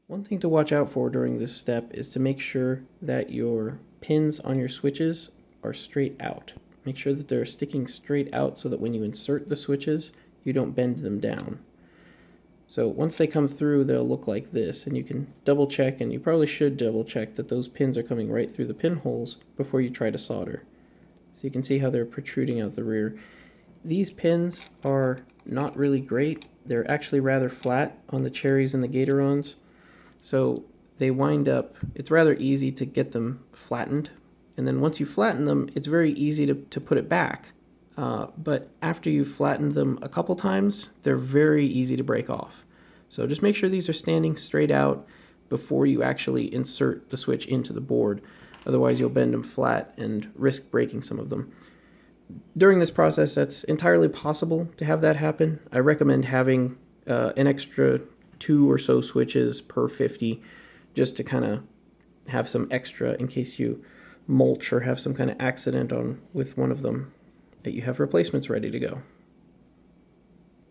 One thing to watch out for during this step is to make sure that your pins on your switches are straight out. Make sure that they're sticking straight out so that when you insert the switches, you don't bend them down. So once they come through, they'll look like this, and you can double check, and you probably should double check that those pins are coming right through the pinholes before you try to solder. So you can see how they're protruding out the rear. These pins are not really great. They're actually rather flat on the cherries and the Gatorons. So they wind up, it's rather easy to get them flattened. And then once you flatten them, it's very easy to put it back. But after you've flattened them a couple times, they're very easy to break off. So just make sure these are standing straight out before you actually insert the switch into the board. Otherwise you'll bend them flat and risk breaking some of them. During this process, that's entirely possible to have that happen. I recommend having an extra 2 or so switches per 50 just to kind of have some extra in case you mulch or have some kind of accident on with one of them, that you have replacements ready to go.